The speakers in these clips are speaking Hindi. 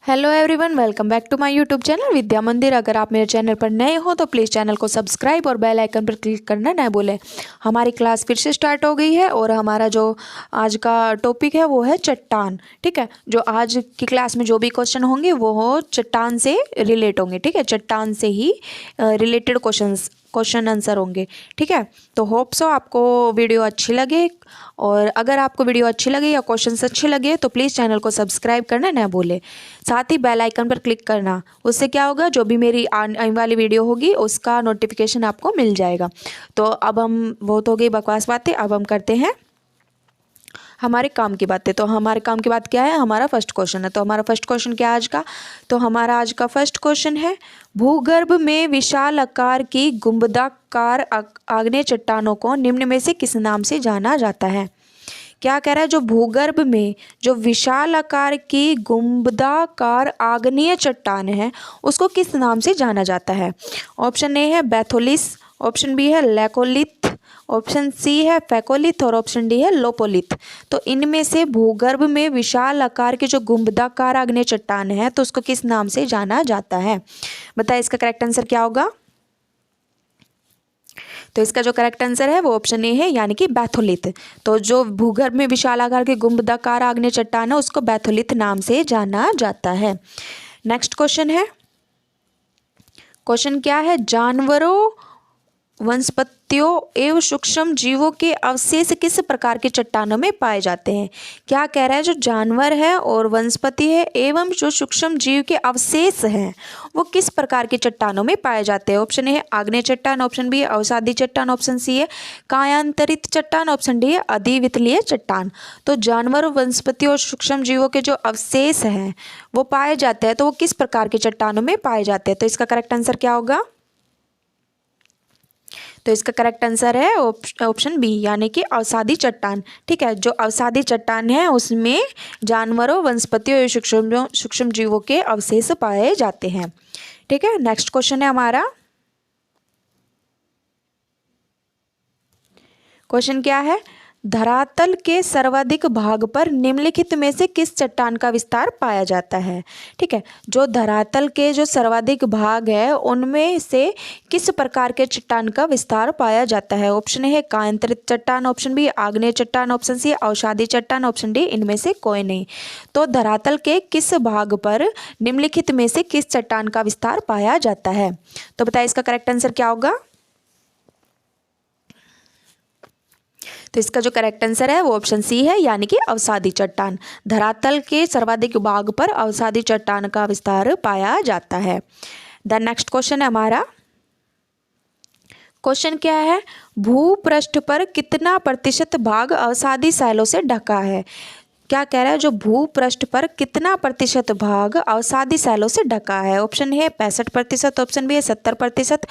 Hello everyone, welcome back to my YouTube channel Vidya Mandir. अगर आप मेरे चैनल पर नए हो तो प्लीज़ चैनल को सब्सक्राइब और बेल आइकन पर क्लिक करना ना भूलें। हमारी क्लास फिर से स्टार्ट हो गई है और हमारा जो आज का टॉपिक है वो है चट्टान। ठीक है, जो आज की क्लास में जो भी क्वेश्चन होंगे वो चट्टान से रिलेट होंगे। ठीक है, चट्टान से ही रिलेटेड क्वेश्चन आंसर होंगे। ठीक है, तो होप सो आपको वीडियो अच्छी लगे, और अगर आपको वीडियो अच्छी लगे या क्वेश्चंस अच्छे लगे तो प्लीज़ चैनल को सब्सक्राइब करना ना भूलें। साथ ही बेल आइकन पर क्लिक करना, उससे क्या होगा, जो भी मेरी आने वाली वीडियो होगी उसका नोटिफिकेशन आपको मिल जाएगा। तो अब हम बहुत हो गई बकवास बातें, अब हम करते हैं हमारे काम की बातें। तो हमारे काम की बात क्या है, हमारा फर्स्ट क्वेश्चन है। तो हमारा फर्स्ट क्वेश्चन क्या है आज का, तो हमारा आज का फर्स्ट क्वेश्चन है, भूगर्भ में विशाल आकार की गुंबदाकार आग्नेय चट्टानों को निम्न में से किस नाम से जाना जाता है। क्या कह रहा है, जो भूगर्भ में जो विशाल आकार की गुंबदाकार आग्नेय चट्टान है उसको किस नाम से जाना जाता है। ऑप्शन ए है बैथोलिस, ऑप्शन बी है लैकोलिथ, ऑप्शन सी है फैकोलिथ और ऑप्शन डी है लोपोलिथ। तो इनमें से भूगर्भ में विशाल आकार की जो गुंबदाकार आग्नेय चट्टान है तो उसको किस नाम से जाना जाता है। बताइए इसका करेक्ट आंसर क्या होगा। तो इसका जो करेक्ट आंसर है वो ऑप्शन ए है, यानी कि बैथोलिथ। तो जो भूगर्भ में विशाल आकार के गुंबदाकार आग्नेय चट्टान है उसको बैथोलिथ नाम से जाना जाता है। नेक्स्ट क्वेश्चन है, क्वेश्चन क्या है, जानवरों, वनस्पतियों एवं सूक्ष्म जीवों के अवशेष किस प्रकार की चट्टानों में पाए जाते हैं। क्या कह रहा है, जो जानवर है और वनस्पति है एवं जो सूक्ष्म जीव के अवशेष हैं वो किस प्रकार की चट्टानों में पाए जाते हैं। ऑप्शन ए है आग्नेय चट्टान, ऑप्शन बी है अवसादी चट्टान, ऑप्शन सी है कायांतरित चट्टान, ऑप्शन डी है अधिवितलीय चट्टान। तो जानवरों, वनस्पतियों और सूक्ष्म जीवों के जो अवशेष हैं वो पाए जाते हैं तो वो किस प्रकार की चट्टानों में पाए जाते हैं। तो इसका करेक्ट आंसर क्या होगा। तो इसका करेक्ट आंसर है ऑप्शन बी, यानी कि अवसादी चट्टान। ठीक है, जो अवसादी चट्टान है उसमें जानवरों, वनस्पतियों और सूक्ष्म जीवों के अवशेष पाए जाते हैं। ठीक है, नेक्स्ट क्वेश्चन है हमारा, क्वेश्चन क्या है, धरातल के सर्वाधिक भाग पर निम्नलिखित में से किस चट्टान का विस्तार पाया जाता है। ठीक है, जो धरातल के जो सर्वाधिक भाग है उनमें से किस प्रकार के चट्टान का विस्तार पाया जाता है। ऑप्शन ए है कायांतरित चट्टान, ऑप्शन बी आग्नेय चट्टान, ऑप्शन सी अवसादी चट्टान, ऑप्शन डी इनमें से कोई नहीं। तो धरातल के किस भाग पर निम्नलिखित में से किस चट्टान का विस्तार पाया जाता है। तो बताइए इसका करेक्ट आंसर क्या होगा। तो इसका जो करेक्ट आंसर है वो ऑप्शन सी है, यानी कि अवसादी चट्टान। धरातल के सर्वाधिक भाग पर अवसादी चट्टान का विस्तार पाया जाता है। द नेक्स्ट क्वेश्चन है हमारा, क्वेश्चन क्या है, भूपृष्ठ पर कितना प्रतिशत भाग अवसादी शैलों से ढका है। क्या कह रहा है, जो भूपृष्ठ पर कितना प्रतिशत भाग अवसादी शैलों से ढका है। ऑप्शन है 65%, ऑप्शन बी है 70%,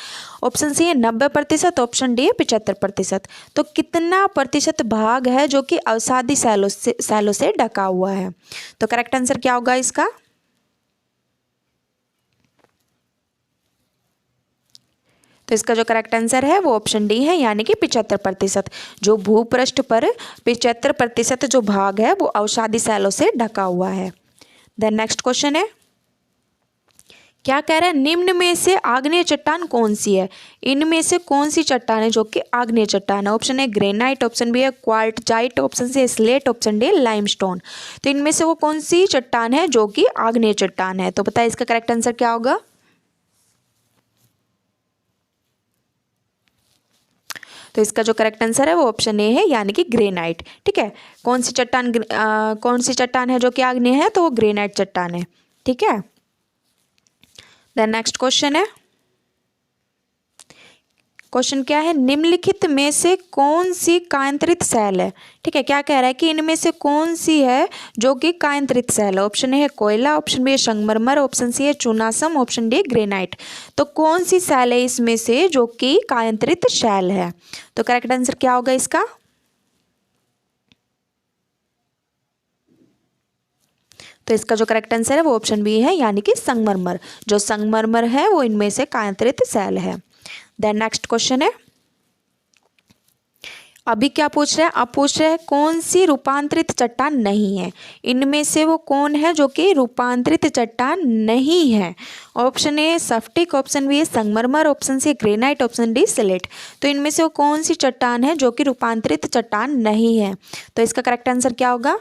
ऑप्शन सी है 90%, ऑप्शन डी है 75%। तो कितना प्रतिशत भाग है जो कि अवसादी शैलों से ढका हुआ है। तो करेक्ट आंसर क्या होगा इसका। तो इसका जो करेक्ट आंसर है वो ऑप्शन डी है, यानी कि 75%। जो भूपृष्ठ पर 75% जो भाग है वो अवसादी शैलों से ढका हुआ है। देन नेक्स्ट क्वेश्चन है, क्या कह रहा है, निम्न में से आग्नेय चट्टान कौन सी है। इनमें से कौन सी चट्टान है जो कि आग्नेय चट्टान है। ऑप्शन है ग्रेनाइट, ऑप्शन बी है क्वार्टजाइट, ऑप्शन सी है स्लेट, ऑप्शन डी लाइमस्टोन। तो इनमें से वो कौन सी चट्टान है जो कि आग्नेय चट्टान है। तो बताइए इसका करेक्ट आंसर क्या होगा। तो इसका जो करेक्ट आंसर है वो ऑप्शन ए है, यानी कि ग्रेनाइट। ठीक है, कौन सी चट्टान है जो कि आग्नेय है, तो वो ग्रेनाइट चट्टान है। ठीक है, देन नेक्स्ट क्वेश्चन है, क्वेश्चन क्या है, निम्नलिखित में से कौन सी कायांतरित शैल है। ठीक है, क्या कह रहा है कि इनमें से कौन सी है जो कि कायांतरित शैल है। ऑप्शन ए है कोयला, ऑप्शन बी है संगमरमर, ऑप्शन सी है चूनासम, ऑप्शन डी ग्रेनाइट। तो कौन सी शैल है इसमें से जो कि कायांतरित शैल है। तो करेक्ट आंसर क्या होगा इसका। तो इसका जो करेक्ट आंसर है वो ऑप्शन बी है, यानी कि संगमरमर। जो संगमरमर है वो इनमें से कायांतरित शैल है। देन नेक्स्ट क्वेश्चन है, अभी क्या पूछ रहे हैं, अब पूछ रहे हैं कौन सी रूपांतरित चट्टान नहीं है। इनमें से वो कौन है जो कि रूपांतरित चट्टान नहीं है। ऑप्शन ए स्फटिक, ऑप्शन बी संगमरमर, option C granite, option D slate. तो इनमें से वो कौन सी चट्टान है जो कि रूपांतरित चट्टान नहीं है। तो इसका करेक्ट आंसर क्या होगा।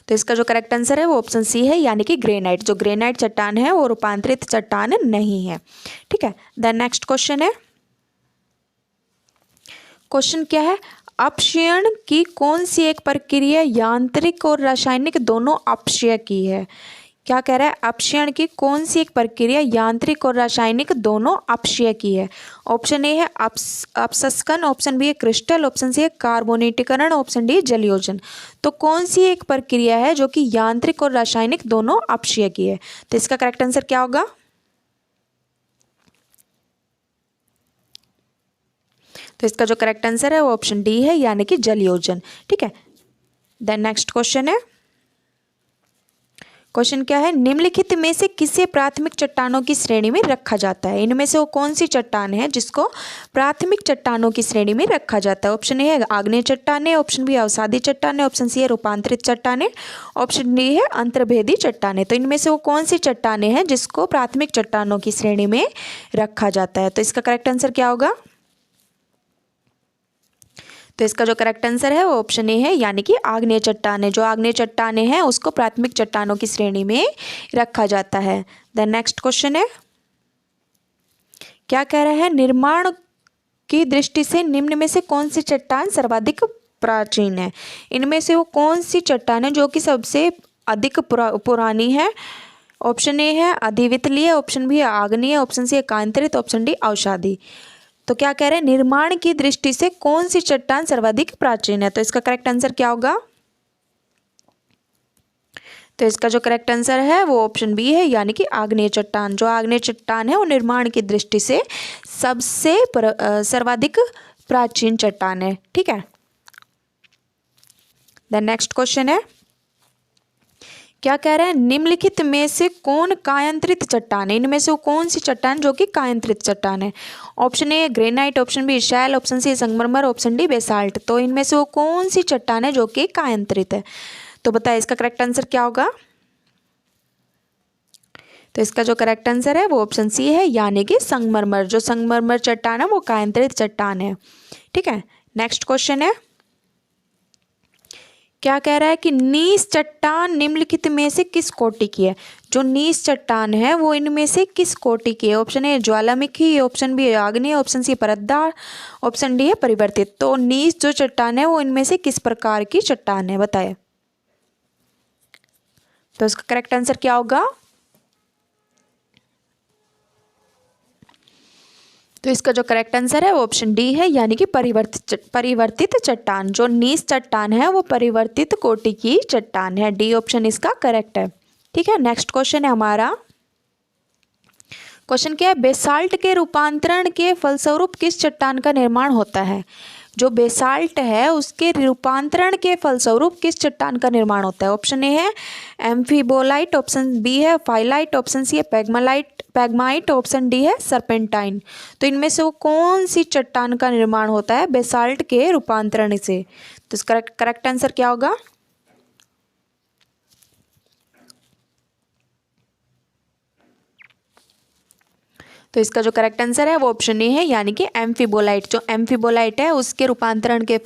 तो इसका जो करेक्ट आंसर है वो ऑप्शन सी है, यानी कि ग्रेनाइट। जो ग्रेनाइट चट्टान है वो रूपांतरित चट्टान नहीं है। ठीक है, देन नेक्स्ट क्वेश्चन है। क्वेश्चन क्या है, अपक्षयण की कौन सी एक प्रक्रिया यांत्रिक और रासायनिक दोनों अपक्षय की है। क्या कह रहा है, अपक्षयण की कौन सी एक प्रक्रिया यांत्रिक और रासायनिक दोनों अपक्षय की है। ऑप्शन ए है अपसस्कन, ऑप्शन बी है क्रिस्टल, ऑप्शन सी है कार्बोनेटीकरण, ऑप्शन डी जलयोजन। तो कौन सी एक प्रक्रिया है जो कि यांत्रिक और रासायनिक दोनों अपक्षय की है। तो इसका करेक्ट आंसर क्या होगा। तो इसका जो करेक्ट आंसर है वो ऑप्शन डी है, यानी कि जलयोजन। ठीक है, देन नेक्स्ट क्वेश्चन है। क्वेश्चन क्या है, निम्नलिखित में से किसे प्राथमिक चट्टानों की श्रेणी में रखा जाता है। इनमें से वो कौन सी चट्टान है जिसको प्राथमिक चट्टानों की श्रेणी में रखा जाता है। ऑप्शन ए है आग्नेय चट्टानें, ऑप्शन बी अवसादी चट्टानें, ऑप्शन सी है रूपांतरित चट्टानें, ऑप्शन डी है अंतर्भेदी चट्टानें। तो इनमें से वो कौन सी चट्टानें हैं जिसको प्राथमिक चट्टानों की श्रेणी में रखा जाता है। तो इसका करेक्ट आंसर क्या होगा। तो इसका जो करेक्ट आंसर है वो ऑप्शन ए है, यानी कि आग्नेय चट्टानें। जो आग्नेय चट्टानें हैं उसको प्राथमिक चट्टानों की श्रेणी में रखा जाता है। देन नेक्स्ट क्वेश्चन है, क्या कह रहा है, निर्माण की दृष्टि से निम्न में से कौन सी चट्टान सर्वाधिक प्राचीन है। इनमें से वो कौन सी चट्टान है जो कि सबसे अधिक पुरानी है। ऑप्शन ए है अधिवितलीय, ऑप्शन बी है आग्नेय, ऑप्शन सी है कांतरित, ऑप्शन डी अवसादी। तो क्या कह रहे हैं, निर्माण की दृष्टि से कौन सी चट्टान सर्वाधिक प्राचीन है। तो इसका करेक्ट आंसर क्या होगा। तो इसका जो करेक्ट आंसर है वो ऑप्शन बी है, यानी कि आग्नेय चट्टान। जो आग्नेय चट्टान है वो निर्माण की दृष्टि से सबसे सर्वाधिक प्राचीन चट्टान है। ठीक है, देन नेक्स्ट क्वेश्चन है। क्या कह रहे हैं, निम्नलिखित में से कौन कायांतरित चट्टान है। इनमें से वो कौन सी चट्टान जो कि कायांतरित चट्टान है। Option A granite, option B शैल, ऑप्शन सी संगमरमर, ऑप्शन डी बेसाल्ट। तो इनमें से वो कौन सी चट्टान है जो कि कायांतरित है। तो बताइए इसका करेक्ट आंसर क्या होगा। तो इसका जो करेक्ट आंसर है वो ऑप्शन सी है, यानी कि संगमरमर। जो संगमरमर चट्टान है वो कायांतरित चट्टान है। ठीक है, नेक्स्ट क्वेश्चन है। क्या कह रहा है कि नीस चट्टान निम्नलिखित में से किस कोटि की है। जो नीस चट्टान है वो इनमें से किस कोटि की है। ऑप्शन ए ज्वालामुखी, ऑप्शन बी आग्नेय, ऑप्शन सी परतदार, ऑप्शन डी है परिवर्तित। तो नीस जो चट्टान है वो इनमें से किस प्रकार की चट्टान है, बताए। तो इसका करेक्ट आंसर क्या होगा। तो इसका जो करेक्ट आंसर है वो ऑप्शन डी है, यानी कि परिवर्तित चट्टान। जो नीस चट्टान है वो परिवर्तित कोटि की चट्टान है। डी ऑप्शन इसका करेक्ट है। ठीक है, नेक्स्ट क्वेश्चन है हमारा। क्वेश्चन क्या है, बेसाल्ट के रूपांतरण के फलस्वरूप किस चट्टान का निर्माण होता है। जो बेसाल्ट है उसके रूपांतरण के फलस्वरूप किस चट्टान का निर्माण होता है। ऑप्शन ए है एम्फीबोलाइट, ऑप्शन बी है फाइलाइट, ऑप्शन सी है पैग्माइट, ऑप्शन डी है सर्पेंटाइन। तो इनमें से वो कौन सी चट्टान का निर्माण होता है बेसाल्ट के रूपांतरण से। तो इसका करेक्ट आंसर क्या होगा। तो इसका जो करेक्ट आंसर है वो ऑप्शन ए है, यानी कि एम्फीबोलाइट। जो एम्फीबोलाइट है उसके रूपांतरण के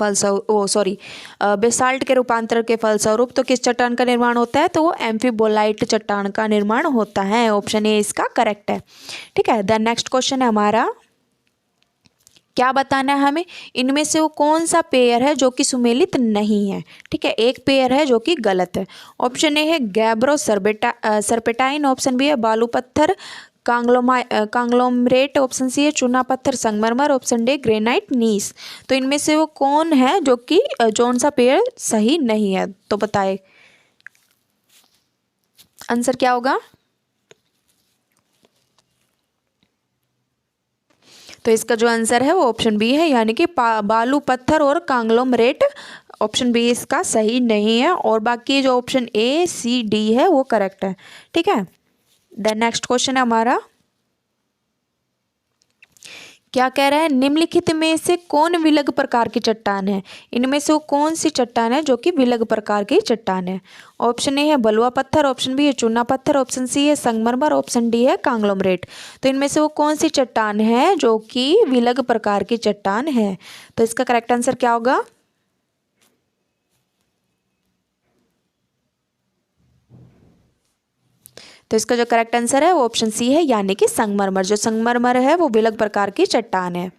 बेसाल्ट के रूपांतरण के फलस्वरूप तो किस चट्टान का निर्माण होता है। तो वो एम्फीबोलाइट चट्टान का निर्माण होता है। ऑप्शन ए इसका करेक्ट है। ठीक है, देन नेक्स्ट क्वेश्चन है हमारा। क्या बताना है हमें, इनमें से वो कौन सा पेयर है जो कि सुमेलित नहीं है। ठीक है, एक पेयर है जो कि गलत है। ऑप्शन ए है गैब्रो सर्पेटाइन, ऑप्शन बी है बालू पत्थर कांग्लोमरेट, ऑप्शन सी है चूना पत्थर संगमरमर, ऑप्शन डी ग्रेनाइट नीस। तो इनमें से वो कौन है जो कि कौन सा पेयर सही नहीं है। तो बताए आंसर क्या होगा। तो इसका जो आंसर है वो ऑप्शन बी है, यानी कि बालू पत्थर और कांग्लोमरेट। ऑप्शन बी इसका सही नहीं है, और बाकी जो ऑप्शन ए सी डी है वो करेक्ट है। ठीक है, देन नेक्स्ट क्वेश्चन है हमारा। क्या कह रहा है, निम्नलिखित में से कौन विलग प्रकार की चट्टान है। इनमें से वो कौन सी चट्टान है जो कि विलग प्रकार की चट्टान है। ऑप्शन ए है बलुआ पत्थर, ऑप्शन बी है चूना पत्थर, ऑप्शन सी है संगमरमर, ऑप्शन डी है कांग्लोमरेट। तो इनमें से वो कौन सी चट्टान है जो कि विलग प्रकार की चट्टान है। तो इसका करेक्ट आंसर क्या होगा। तो इसका जो करेक्ट आंसर है वो ऑप्शन सी है, यानी कि संगमरमर। जो संगमरमर है वो विलग प्रकार की चट्टान है।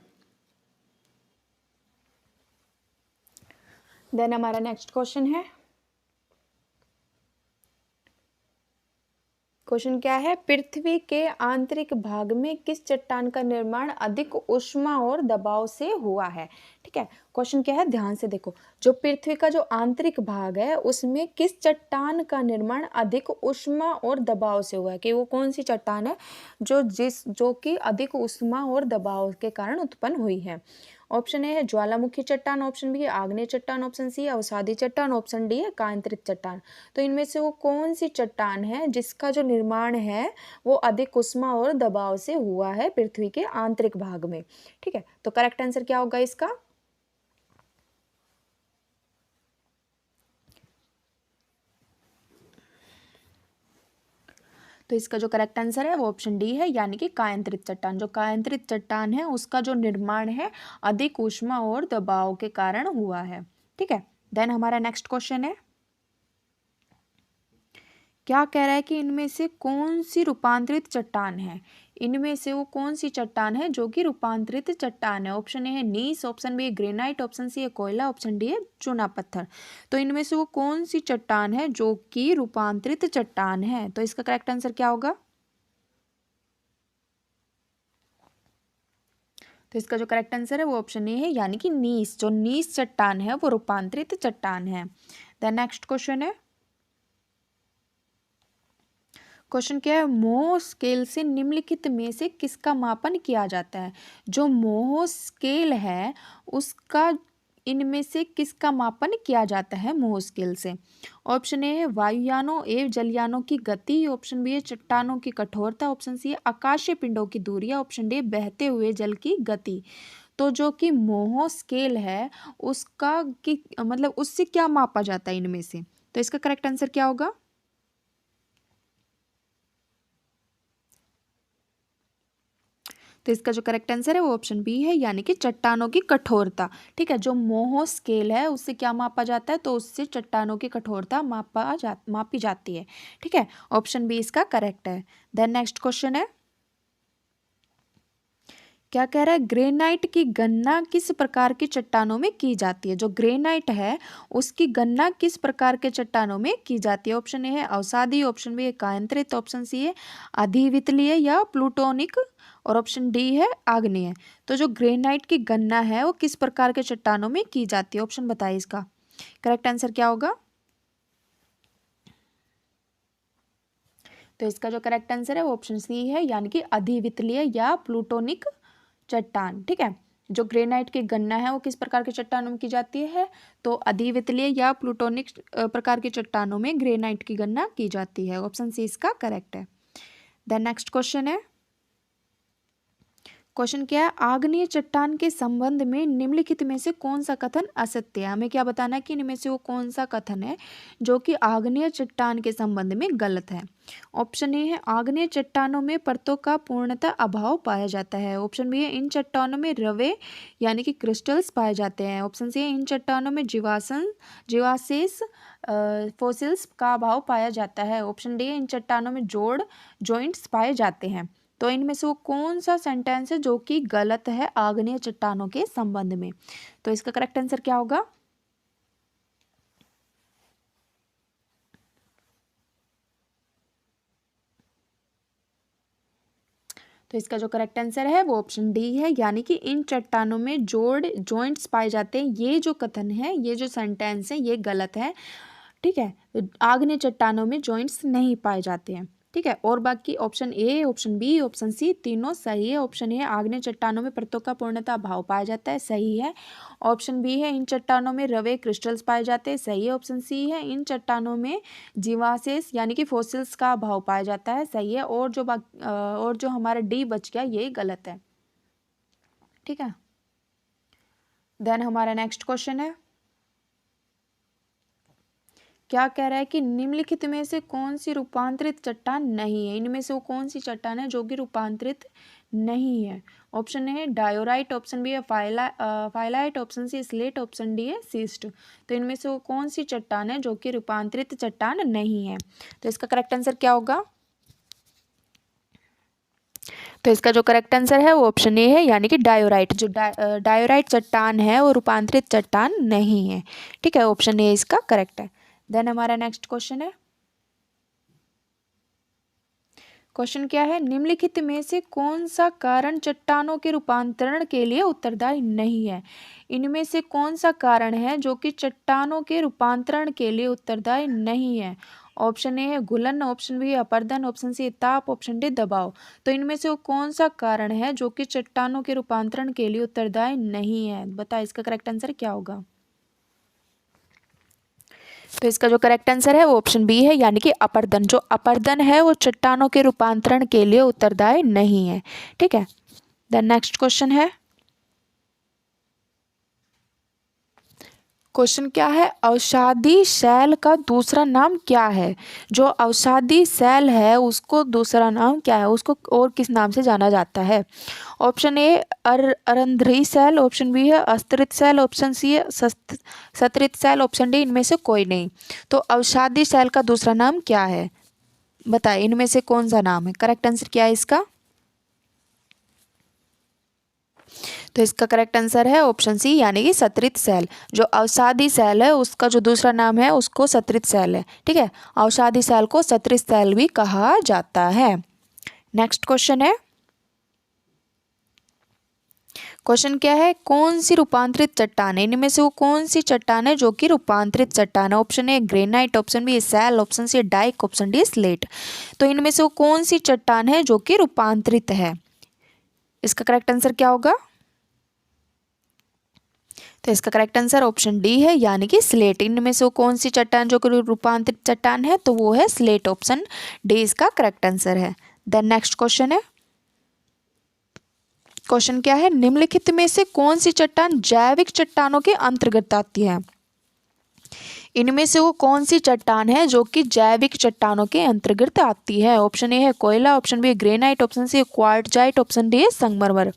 देन हमारा नेक्स्ट क्वेश्चन है, क्वेश्चन क्या है, पृथ्वी के आंतरिक भाग में किस चट्टान का निर्माण अधिक ऊष्मा और दबाव से हुआ है। ठीक है, क्वेश्चन क्या है, ध्यान से देखो। जो पृथ्वी का जो आंतरिक भाग है उसमें किस चट्टान का निर्माण अधिक ऊष्मा और दबाव से हुआ है, कि वो कौन सी चट्टान है जो कि अधिक ऊष्मा और दबाव के कारण उत्पन्न हुई है। ऑप्शन ए है ज्वालामुखी चट्टान, ऑप्शन बी है आग्नेय चट्टान, ऑप्शन सी है अवसादी चट्टान, ऑप्शन डी है कांतरित चट्टान। तो इनमें से वो कौन सी चट्टान है जिसका जो निर्माण है वो अधिक ऊष्मा और दबाव से हुआ है पृथ्वी के आंतरिक भाग में। ठीक है, तो करेक्ट आंसर क्या होगा इसका। तो इसका जो करेक्ट आंसर है वो ऑप्शन डी है, यानी कि कायांतरित चट्टान। जो कायांतरित चट्टान है उसका जो निर्माण है अधिक ऊष्मा और दबाव के कारण हुआ है। ठीक है, देन हमारा नेक्स्ट क्वेश्चन है, क्या कह रहा है कि इनमें से कौन सी रूपांतरित चट्टान है। इनमें से वो कौन सी चट्टान है जो कि रूपांतरित चट्टान है। ऑप्शन ए है नीस, ऑप्शन बी है ग्रेनाइट, ऑप्शन सी है कोयला, ऑप्शन डी है चूना पत्थर। तो इनमें से वो कौन सी चट्टान है जो कि रूपांतरित चट्टान है। तो इसका करेक्ट आंसर क्या होगा। तो इसका जो करेक्ट आंसर है वो ऑप्शन ए है, यानी कि नीस। जो नीस चट्टान है वो रूपांतरित चट्टान है। देन नेक्स्ट क्वेश्चन है, क्वेश्चन क्या है, मोह स्केल से निम्नलिखित में से किसका मापन किया जाता है। जो मोह स्केल है उसका इनमें से किसका मापन किया जाता है मोह स्केल से। ऑप्शन ए है वायुयानों एवं जलयानों की गति, ऑप्शन बी है चट्टानों की कठोरता, ऑप्शन सी है आकाशीय पिंडों की दूरियां, ऑप्शन डी बहते हुए जल की गति। तो जो कि मोह स्केल है उसका कि मतलब उससे क्या मापा जाता है इनमें से। तो इसका करेक्ट आंसर क्या होगा। तो इसका जो करेक्ट आंसर है वो ऑप्शन बी है, यानी कि चट्टानों की कठोरता। ठीक है, जो मोह स्केल है उससे क्या मापा जाता है, तो उससे चट्टानों की कठोरता मापी जाती है। ठीक है, ऑप्शन बी इसका करेक्ट है। देन नेक्स्ट क्वेश्चन है, क्या कह रहा है, ग्रेनाइट की गणना किस प्रकार की चट्टानों में की जाती है। जो ग्रेनाइट है उसकी गणना किस प्रकार के चट्टानों में की जाती है। ऑप्शन ए है अवसादी, ऑप्शन बी है कायांतरित, ऑप्शन सी है अधिवितलीय या प्लूटोनिक, और ऑप्शन डी है आग्नेय। तो जो ग्रेनाइट की गणना है वो किस प्रकार के चट्टानों में की जाती है। ऑप्शन बताइए इसका करेक्ट आंसर क्या होगा। तो इसका जो करेक्ट आंसर है वो ऑप्शन सी है, यानी कि अधिवितलीय या प्लूटोनिक चट्टान। ठीक है, जो ग्रेनाइट की गणना है वो किस प्रकार के चट्टानों में की जाती है, तो अधिवितलीय या प्लूटोनिक प्रकार की चट्टानों में ग्रेनाइट की गणना की जाती है। ऑप्शन सी इसका करेक्ट है। देन नेक्स्ट क्वेश्चन है, क्वेश्चन क्या है, आग्नेय चट्टान के संबंध में निम्नलिखित में से कौन सा कथन असत्य है। हमें क्या बताना है कि इनमें से वो कौन सा कथन है जो कि आग्नेय चट्टान के संबंध में गलत है। ऑप्शन ए है आग्नेय चट्टानों में परतों का पूर्णतः अभाव पाया जाता है, ऑप्शन बी है इन चट्टानों में रवे यानी कि क्रिस्टल्स पाए जाते हैं, ऑप्शन सी है इन चट्टानों में जीवाशेष फोसिल्स का अभाव पाया जाता है, ऑप्शन डी है इन चट्टानों में जॉइंट्स पाए जाते हैं। तो इनमें से वो कौन सा सेंटेंस है जो कि गलत है आग्नेय चट्टानों के संबंध में। तो इसका करेक्ट आंसर क्या होगा। तो इसका जो करेक्ट आंसर है वो ऑप्शन डी है, यानी कि इन चट्टानों में जॉइंट्स पाए जाते हैं। ये जो कथन है, ये जो सेंटेंस है, ये गलत है। ठीक है, आग्नेय चट्टानों में जॉइंट्स नहीं पाए जाते हैं। ठीक है, और बाकी option A, option B, option C तीनों सही है। ऑप्शन ए आग्नेय चट्टानों में परतों का पूर्णतः अभाव पाया जाता है, सही है। ऑप्शन बी है इन चट्टानों में रवे क्रिस्टल्स पाए जाते हैं, सही है। ऑप्शन सी है इन चट्टानों में जीवाशेष यानी कि फॉसिल्स का अभाव पाया जाता है, सही है। और जो हमारा डी बच गया ये गलत है। ठीक है। देन हमारा नेक्स्ट क्वेश्चन है, क्या कह रहा है कि निम्नलिखित में से कौन सी रूपांतरित चट्टान नहीं है। इनमें से वो कौन सी चट्टान है जो कि रूपांतरित नहीं है। ऑप्शन ए है डायोराइट, ऑप्शन बी है phyllite, option C slate, option D है सीस्ट। तो इनमें से वो कौन सी चट्टान है जो कि रूपांतरित चट्टान नहीं है। तो इसका करेक्ट आंसर क्या होगा। तो इसका जो करेक्ट आंसर है वो ऑप्शन ए है, यानी कि डायोराइट। जो डायोराइट चट्टान है वो रूपांतरित चट्टान नहीं है। ठीक है, ऑप्शन ए इसका करेक्ट है। देन हमारा नेक्स्ट क्वेश्चन है, क्वेश्चन क्या है, निम्नलिखित में से कौन सा कारण चट्टानों के रूपांतरण के लिए उत्तरदायी नहीं है। इनमें से कौन सा कारण है जो कि चट्टानों के रूपांतरण के लिए उत्तरदायी नहीं है। ऑप्शन ए है घुलन, ऑप्शन बी है अपरदन, ऑप्शन सी ताप, ऑप्शन डी दबाव। तो इनमें से वो कौन सा कारण है जो कि चट्टानों के रूपांतरण के लिए उत्तरदायी नहीं है। बताइए इसका करेक्ट आंसर क्या होगा। तो इसका जो करेक्ट आंसर है वो ऑप्शन बी है, यानी कि अपरदन। जो अपरदन है वो चट्टानों के रूपांतरण के लिए उत्तरदायी नहीं है। ठीक है। देन नेक्स्ट क्वेश्चन है, क्वेश्चन क्या है, अवसादी शैल का दूसरा नाम क्या है। जो अवसादी शैल है उसको दूसरा नाम क्या है, उसको और किस नाम से जाना जाता है। ऑप्शन ए अरंध्री शैल, ऑप्शन बी है अस्त्रित शैल, ऑप्शन सी है सत्रित शैल, ऑप्शन डी इनमें से कोई नहीं। तो अवसादी शैल का दूसरा नाम क्या है, बताइए इनमें से कौन सा नाम है। करेक्ट आंसर क्या है इसका। तो इसका करेक्ट आंसर है ऑप्शन सी, यानी कि सत्रित सेल। जो अवसादी सेल है उसका जो दूसरा नाम है उसको सत्रित सेल है। ठीक है, अवसादी सेल को सत्रित सेल भी कहा जाता है। नेक्स्ट क्वेश्चन है, क्वेश्चन क्या है, कौन सी रूपांतरित चट्टान है। इनमें से वो कौन सी चट्टान है जो कि रूपांतरित चट्टान है। Option A granite, option B shale, option C dyke, option D slate. तो इनमें से वो कौन सी चट्टान है जो कि रूपांतरित है। इसका करेक्ट आंसर क्या होगा। तो इसका करेक्ट आंसर ऑप्शन डी है, यानी कि स्लेट। इनमें से वो कौन सी चट्टान जो कि रूपांतरित चट्टान है, तो वो है स्लेट। ऑप्शन डी इसका करेक्ट आंसर है। देन नेक्स्ट क्वेश्चन है, क्वेश्चन क्या है, निम्नलिखित में से कौन सी चट्टान जैविक चट्टानों के अंतर्गत आती है। इनमें से वो कौन सी चट्टान है जो कि जैविक चट्टानों के अंतर्गत आती है। ऑप्शन ए है कोयला, option B granite, option C quartzite, option D है संगमरमर।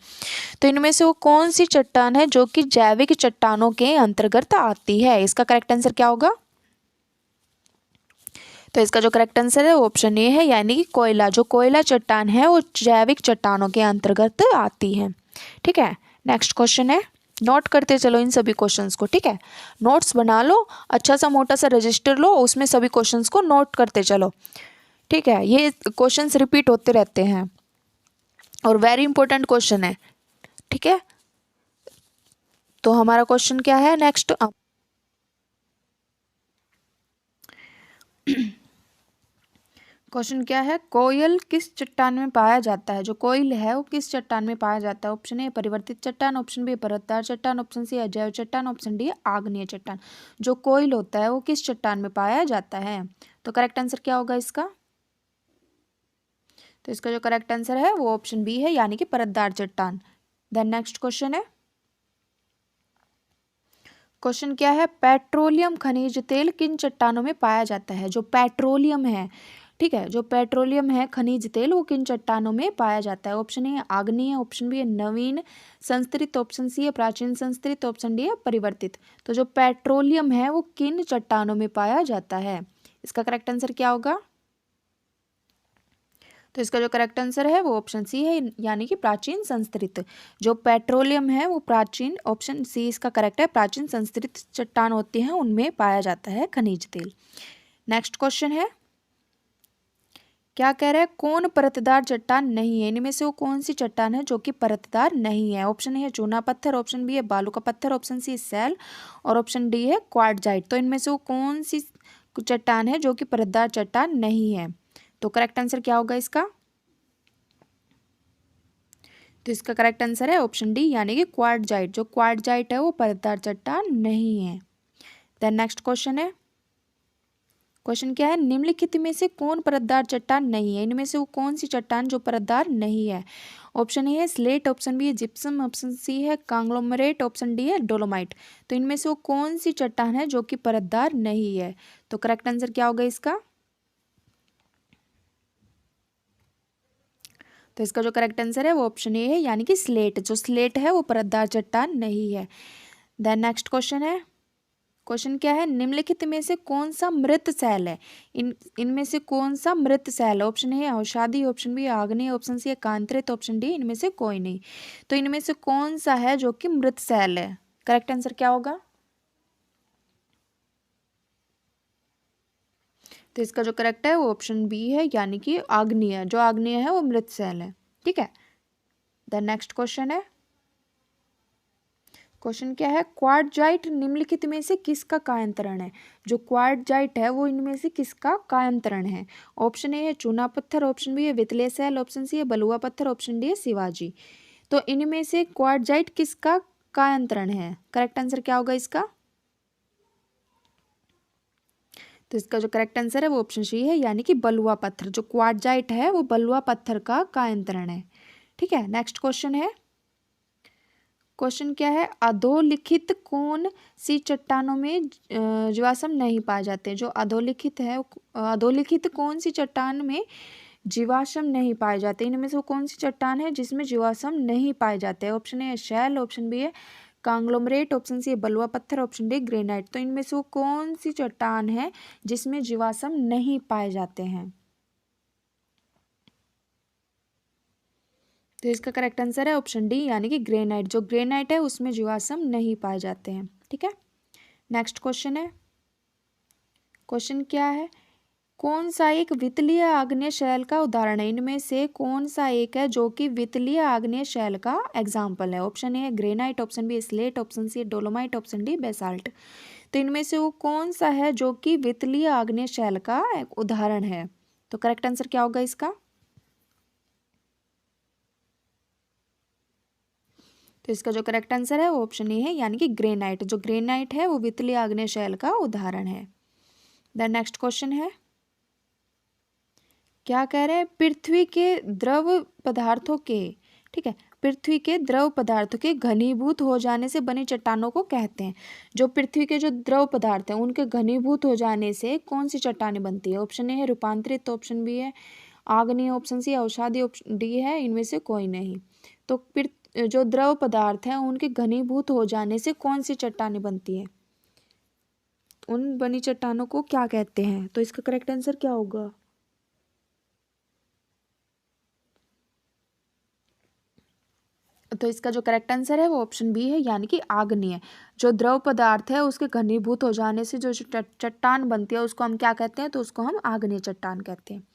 तो इनमें से वो कौन सी चट्टान है जो कि जैविक चट्टानों के अंतर्गत आती है। इसका करेक्ट आंसर क्या होगा। तो इसका जो करेक्ट आंसर है ऑप्शन ए है, यानी कि कोयला। जो कोयला चट्टान है वो जैविक चट्टानों के अंतर्गत आती है। ठीक है। नेक्स्ट क्वेश्चन है, नोट करते चलो इन सभी क्वेश्चंस को। ठीक है, नोट्स बना लो, अच्छा सा मोटा सा रजिस्टर लो, उसमें सभी क्वेश्चंस को नोट करते चलो। ठीक है, ये क्वेश्चंस रिपीट होते रहते हैं और वेरी इंपॉर्टेंट क्वेश्चन है। ठीक है, तो हमारा क्वेश्चन क्या है नेक्स्ट, क्वेश्चन क्या है, कोयल किस चट्टान में पाया जाता है। जो कोयल है वो किस चट्टान में पाया जाता है। ऑप्शन ए परिवर्तित चट्टान, ऑप्शन बी परतदार चट्टान, ऑप्शन सी अजैव चट्टान, ऑप्शन डी आग्नेय चट्टान। जो कोयल होता है वो किस चट्टान में पाया जाता है। तो करेक्ट आंसर क्या होगा इसका। तो इसका जो करेक्ट आंसर है वो ऑप्शन बी है, यानी कि परतदार चट्टान। देन नेक्स्ट क्वेश्चन है, क्वेश्चन क्या है, पेट्रोलियम खनिज तेल किन चट्टानों में पाया जाता है। जो पेट्रोलियम है, ठीक है, जो पेट्रोलियम है खनिज तेल वो किन चट्टानों में पाया जाता है। ऑप्शन ए आग्नेय, ऑप्शन बी है नवीन संस्तरित, ऑप्शन सी है प्राचीन संस्तरित, ऑप्शन डी है परिवर्तित। तो जो पेट्रोलियम है वो किन चट्टानों में पाया जाता है। इसका करेक्ट आंसर क्या होगा। तो इसका जो करेक्ट आंसर है वो ऑप्शन सी है, यानी कि प्राचीन संस्तरित। जो पेट्रोलियम है वो प्राचीन, ऑप्शन सी इसका करेक्ट है, प्राचीन संस्तरित चट्टान होती हैं उनमें पाया जाता है खनिज तेल। नेक्स्ट क्वेश्चन है, क्या कह रहा है, कौन परतदार चट्टान नहीं है। इनमें से वो कौन सी चट्टान है जो कि परतदार नहीं है। ऑप्शन ए है चूना पत्थर, ऑप्शन बी है बालू का पत्थर, ऑप्शन सी सैल और ऑप्शन डी है क्वार्टजाइट। तो इनमें से वो कौन सी चट्टान है जो कि परतदार चट्टान नहीं है। तो करेक्ट आंसर क्या होगा इसका। तो इसका करेक्ट आंसर है ऑप्शन डी, यानी कि क्वार्टजाइट। जो क्वार्टजाइट है वो परतदार चट्टान नहीं है। देन नेक्स्ट क्वेश्चन है, क्वेश्चन क्या है, निम्नलिखित में से कौन परतदार चट्टान नहीं है। इनमें से वो कौन सी चट्टान जो परतदार नहीं है। ऑप्शन ए है स्लेट, ऑप्शन बी है जिप्सम, ऑप्शन सी है कांग्लोमरेट, ऑप्शन डी है डोलोमाइट। तो इनमें से वो कौन सी चट्टान है जो कि परतदार नहीं है। तो करेक्ट आंसर क्या होगा इसका। तो इसका जो करेक्ट आंसर है वो ऑप्शन ए है, यानी कि स्लेट। जो स्लेट है वो परतदार चट्टान नहीं है। देन नेक्स्ट क्वेश्चन है, क्वेश्चन क्या है, निम्नलिखित में से कौन सा मृत सेल है। इनमें से कौन सा मृत सेल है। ऑप्शन ए अवसादी, ऑप्शन बी आग्नेय, ऑप्शन सी कांतरित, ऑप्शन डी इनमें से कोई नहीं। तो इनमें से कौन सा है जो कि मृत सेल है। करेक्ट आंसर क्या होगा। तो इसका जो करेक्ट है वो ऑप्शन बी है, यानी कि आग्नेय। जो आग्नेय है वो मृत सेल है। ठीक है। द नेक्स्ट क्वेश्चन है, क्वेश्चन क्या है, क्वार्टजाइट निम्नलिखित में से किसका कायांतरण है। जो क्वार्टजाइट है वो इनमें से किसका कायांतरण है। ऑप्शन ए है चूना पत्थर, ऑप्शन बी है वितलेय सेल, ऑप्शन सी है बलुआ पत्थर, ऑप्शन डी है शिवाजी। तो इनमें से क्वार्टजाइट किसका कायांतरण है। करेक्ट आंसर क्या होगा इसका। तो इसका जो करेक्ट आंसर है वो ऑप्शन सी है, यानी कि बलुआ पत्थर। जो क्वार्टजाइट है वो बलुआ पत्थर का कायांतरण है। ठीक है। नेक्स्ट क्वेश्चन है, क्वेश्चन क्या है, अधोलिखित कौन सी चट्टानों में जीवाश्म नहीं पाए जाते। जो अधोलिखित है, अधोलिखित कौन सी चट्टान में जीवाश्म नहीं पाए जाते। इनमें से कौन सी चट्टान है जिसमें जीवाश्म नहीं पाए जाते। ऑप्शन ए शैल, ऑप्शन बी है कांग्लोमरेट, ऑप्शन सी है बलुआ पत्थर, ऑप्शन डी ग्रेनाइट। तो इनमें से वो कौन सी चट्टान है जिसमें जीवाश्म नहीं पाए जाते हैं। तो इसका करेक्ट आंसर है ऑप्शन डी, यानी कि ग्रेनाइट। जो ग्रेनाइट है उसमें जीवाश्म नहीं पाए जाते हैं। ठीक है। नेक्स्ट क्वेश्चन है, क्वेश्चन क्या है, कौन सा एक वितलीय आग्नेय शैल का उदाहरण है। इनमें से कौन सा एक है जो कि वितलीय आग्नेय शैल का एग्जाम्पल है। ऑप्शन ए है granite, option B slate, option C dolomite, option D basalt. तो इनमें से वो कौन सा है जो कि वितलीय आग्नेय शैल का एक उदाहरण है। तो करेक्ट आंसर क्या होगा इसका। तो इसका जो करेक्ट आंसर है वो ऑप्शन ए है, यानी कि ग्रेनाइट। जो ग्रेनाइट है वो वितलीय आग्नेय शैल का उदाहरण है। देन नेक्स्ट क्वेश्चन है, क्या कह रहे हैं, पृथ्वी के द्रव पदार्थों के, ठीक है, पृथ्वी के द्रव पदार्थों के घनीभूत हो जाने से बनी चट्टानों को कहते हैं। जो पृथ्वी के जो द्रव पदार्थ हैं उनके घनीभूत हो जाने से कौन सी चट्टानें बनती है। ऑप्शन ए है रूपांतरित, ऑप्शन बी है आग्नेय, ऑप्शन सी अवसादी, ऑप्शन डी है इनमें से कोई नहीं। तो जो द्रव पदार्थ हैं उनके घनीभूत हो जाने से कौन सी चट्टानें बनती है। उन बनी चट्टानों को क्या कहते हैं। तो इसका करेक्ट आंसर क्या होगा। तो इसका जो करेक्ट आंसर है वो ऑप्शन बी है, यानी कि आग्नेय। जो द्रव पदार्थ है उसके घनीभूत हो जाने से जो चट्टान बनती है उसको हम क्या कहते हैं। तो उसको हम आग्नेय चट्टान कहते हैं।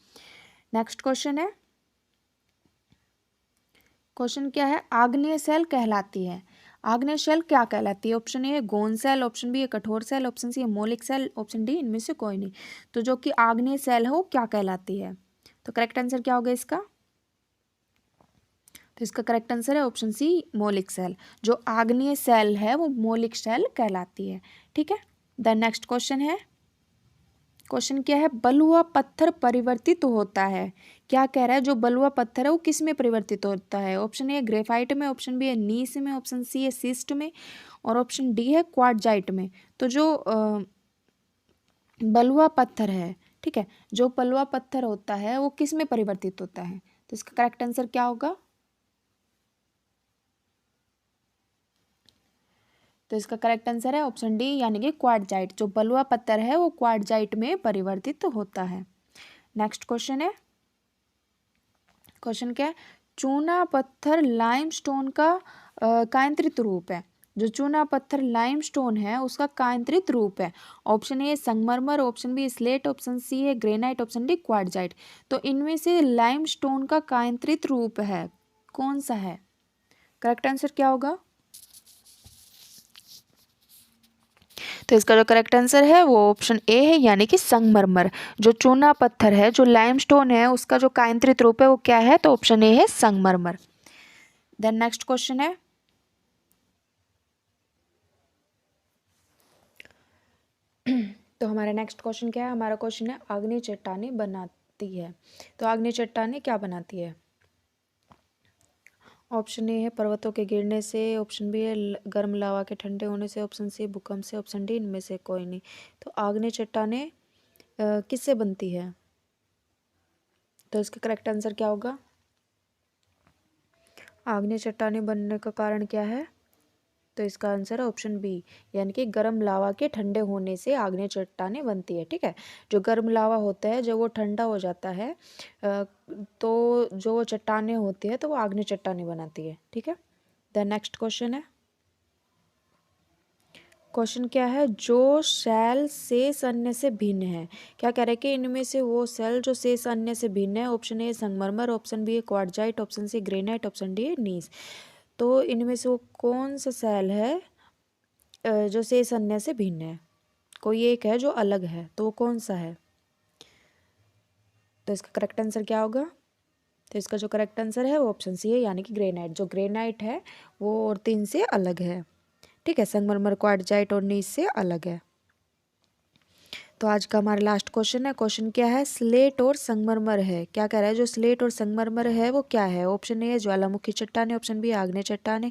नेक्स्ट क्वेश्चन है, क्वेश्चन क्या है, आग्नेय सेल कहलाती है। आग्नेय सेल क्या कहलाती है। ऑप्शन ए है गोंद सेल, ऑप्शन बी है कठोर सेल, ऑप्शन सी है मौलिक सेल, ऑप्शन डी इनमें से कोई नहीं। तो जो कि आग्नेय सेल है वो क्या कहलाती है। तो करेक्ट आंसर क्या होगा इसका। तो इसका करेक्ट आंसर है ऑप्शन सी मौलिक सेल। जो आग्नेय सेल है वो मौलिक सेल कहलाती है। ठीक है। देन नेक्स्ट क्वेश्चन है, क्वेश्चन क्या है, बलुआ पत्थर परिवर्तित होता है। क्या कह रहा है, जो बलुआ पत्थर है वो किस में परिवर्तित होता है। ऑप्शन ए ग्रेफाइट में, ऑप्शन बी है नीस में, ऑप्शन सी है सिस्ट में और ऑप्शन डी है क्वार्टजाइट में। तो जो बलुआ पत्थर है, ठीक है, जो बलुआ पत्थर होता है वो किस में परिवर्तित होता है। तो इसका करेक्ट आंसर क्या होगा। तो इसका करेक्ट आंसर है ऑप्शन डी, यानी कि क्वार्टजाइट। जो बलुआ पत्थर है वो क्वार्टजाइट में परिवर्तित होता है। नेक्स्ट क्वेश्चन है, क्वेश्चन क्या है, चूना पत्थर लाइमस्टोन का कायांतरित रूप है। जो चूना पत्थर लाइमस्टोन है उसका कायांतरित रूप है। ऑप्शन ए संगमरमर, option B slate, option C है ग्रेनाइट, ऑप्शन डी क्वार्टजाइट। तो इनमें से लाइमस्टोन का कायांतरित रूप है कौन सा है। करेक्ट आंसर क्या होगा। तो इसका जो करेक्ट आंसर है वो ऑप्शन ए है, यानी कि संगमरमर। जो चूना पत्थर है, जो लाइमस्टोन है, उसका जो कायांतरित रूप है वो क्या है। तो ऑप्शन ए है संगमरमर। देन नेक्स्ट क्वेश्चन है, तो हमारा नेक्स्ट क्वेश्चन क्या है? हमारा क्वेश्चन है आग्नेय चट्टानें बनाती है। तो आग्नेय चट्टानें क्या बनाती है? ऑप्शन ए है पर्वतों के गिरने से, ऑप्शन बी है गर्म लावा के ठंडे होने से, ऑप्शन सी भूकंप से, ऑप्शन डी इनमें से कोई नहीं। तो आग्नेय चट्टानें किससे बनती है? तो इसका करेक्ट आंसर क्या होगा? आग्नेय चट्टानें बनने का कारण क्या है? तो इसका आंसर है ऑप्शन बी, यानी कि गर्म लावा के ठंडे होने से आग्नेय चट्टानें बनती है। ठीक है, जो गर्म लावा होता है जब वो ठंडा हो जाता है तो जो चट्टानें होती है तो वो आग्नेय चट्टानें बनाती है। ठीक है, द नेक्स्ट क्वेश्चन है। क्वेश्चन क्या है? जो सेल शेष अन्य से भिन्न है। क्या कह रहे हैं कि इनमें से वो सेल जो शेष अन्य से भिन्न है। ऑप्शन ए संगमरमर, ऑप्शन बी है quartzite, option C granite, option D है नीस। तो इनमें से वो कौन सा सेल है जो शेष अन्य से भिन्न है? कोई एक है जो अलग है, तो वो कौन सा है? तो इसका करेक्ट आंसर क्या होगा? तो इसका जो करेक्ट आंसर है वो ऑप्शन सी है, यानी कि ग्रेनाइट। जो ग्रेनाइट है वो और तीन से अलग है। ठीक है, संगमरमर, क्वार्टजाइट और नीस से अलग है। तो आज का हमारा लास्ट क्वेश्चन है। क्वेश्चन क्या है? स्लेट और संगमरमर है। क्या कह रहा है? जो स्लेट और संगमरमर है वो क्या है? ऑप्शन ए है ज्वालामुखी चट्टानें, ऑप्शन बी आग्नेय चट्टानें,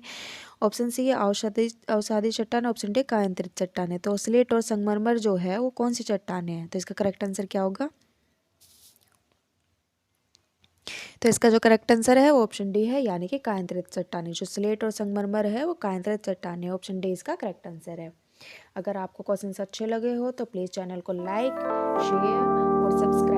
ऑप्शन सी है अवसादी चट्टान, ऑप्शन डी कायांतरित चट्टानें। तो स्लेट और संगमरमर जो है वो कौन सी चट्टानें हैं? तो इसका करेक्ट आंसर क्या होगा? तो इसका जो करेक्ट आंसर है वो ऑप्शन डी है, यानी कि कायांतरित चट्टानें। जो स्लेट और संगमरमर है वो कायांतरित चट्टानें, ऑप्शन डी इसका करेक्ट आंसर है। अगर आपको क्वेश्चंस अच्छे लगे हो तो प्लीज़ चैनल को लाइक, शेयर और सब्सक्राइब